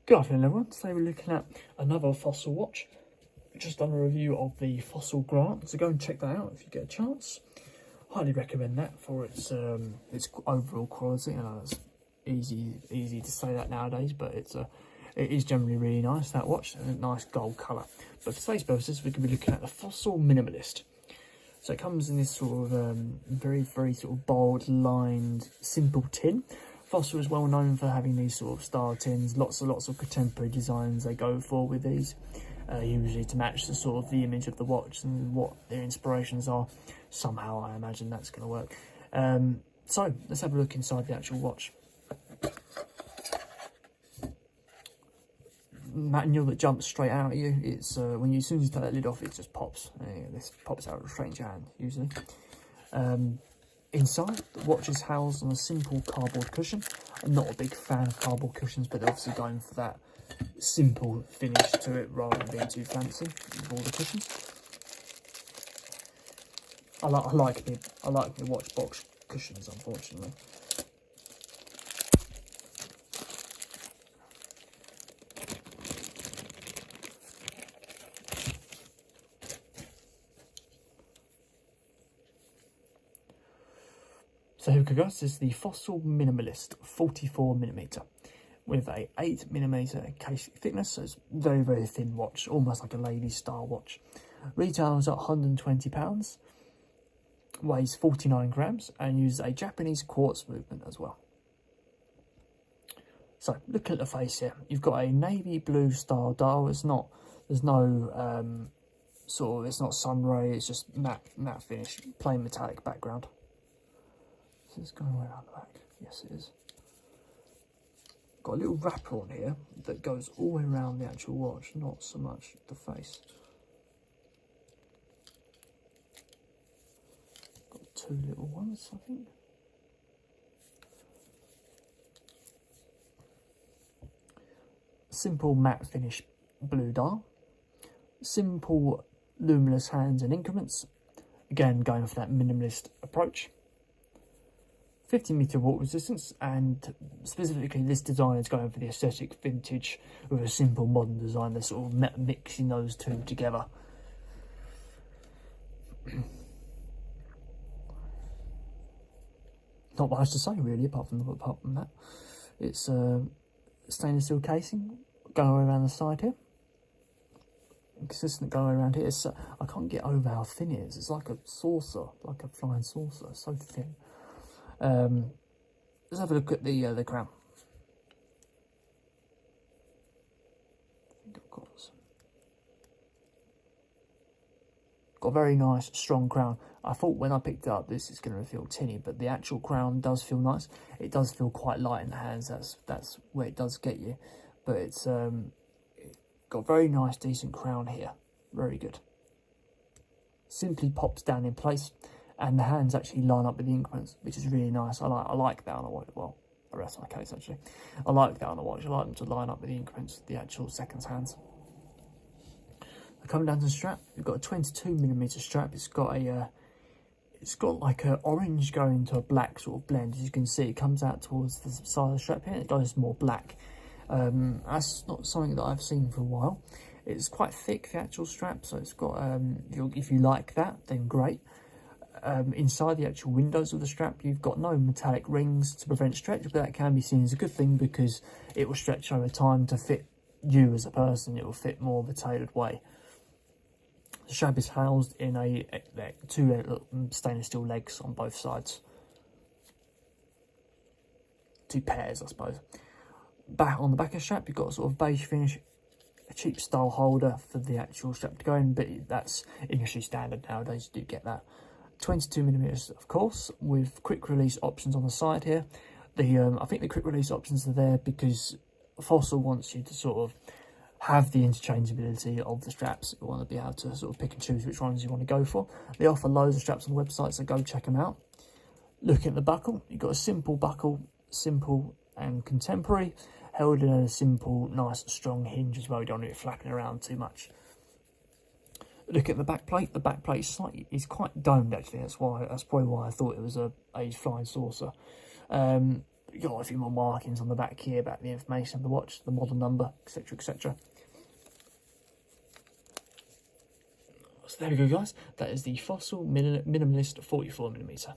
Good afternoon everyone, today we're looking at another Fossil watch. Just done a review of the Fossil Grant, so go and check that out if you get a chance. Highly recommend that for its overall quality. I know it's easy to say that nowadays, but it is generally really nice, that watch, and a nice gold colour. But for today's purposes, we could be looking at the Fossil Minimalist. So it comes in this sort of very sort of bold lined simple tin. Fossil is well known for having these sort of star tins, lots of contemporary designs they go for with these, usually to match the sort of the image of the watch and what their inspirations are. Somehow I imagine that's going to work. So let's have a look inside the actual watch. Manual that jumps straight out at you. It's when you, as soon as you take that lid off, it just pops. This pops out straight into your hand usually. Inside, the watch is housed on a simple cardboard cushion. I'm not a big fan of cardboard cushions, but they're obviously going for that simple finish to it rather than being too fancy with all the cushions. I like the watch box cushions, unfortunately. So here we go, this is the Fossil Minimalist 44mm with a 8mm case thickness, so it's very thin watch, almost like a lady style watch. Retails at £120, weighs 49 grams and uses a Japanese quartz movement as well. So looking at the face here, you've got a navy blue style dial. There's no it's not sunray, it's just matte finish, plain metallic background. Is this going around the back? Yes, it is. Got a little wrapper on here that goes all the way around the actual watch, not so much the face. Got two little ones, I think. Simple matte finish blue dial. Simple luminous hands and increments. Again, going for that minimalist approach. 50-meter water resistance, and specifically this design is going for the aesthetic vintage with a simple modern design. They're sort of mixing those two together. Not much to say really, apart from that. It's stainless steel casing going around the side here. Consistent going around here. I can't get over how thin it is. It's like a saucer, like a flying saucer. It's so thin. Let's have a look at the crown. I think I've got a very nice strong crown. I thought when I picked it up this is going to feel tinny, but the actual crown does feel nice. It does feel quite light in the hands. That's where it does get you, but it's got a very nice decent crown here. Very good. Simply pops down in place. And the hands actually line up with the increments, which is really nice. I like that on a watch. Well, the rest of my case actually. I like that on a watch. I like them to line up with the increments, the actual seconds hands. Coming down to the strap, we've got a 22mm strap. It's got like a orange going to a black sort of blend. As you can see, it comes out towards the side of the strap here. It goes more black. That's not something that I've seen for a while. It's quite thick, the actual strap, so it's got. If you like that, then great. Inside the actual windows of the strap, you've got no metallic rings to prevent stretch, but that can be seen as a good thing because it will stretch over time to fit you as a person. It will fit more of a tailored way. The strap is housed in two stainless steel legs on both sides. Two pairs, I suppose. On the back of the strap, you've got a sort of beige finish, a cheap style holder for the actual strap to go in, but that's industry standard nowadays. You do get that. 22mm, of course, with quick release options on the side here. I think the quick release options are there because Fossil wants you to sort of have the interchangeability of the straps. You want to be able to sort of pick and choose which ones you want to go for. They offer loads of straps on the website, so go check them out. Looking at the buckle, you've got a simple buckle, simple and contemporary, held in a simple, nice, strong hinge as well. You don't want it flapping around too much. Look at the back plate. The back plate is quite domed actually. That's probably why I thought it was a flying saucer. you've got a few more markings on the back here about the information of the watch, the model number, etc, etc. So there we go, guys. That is the Fossil Minimalist 44mm.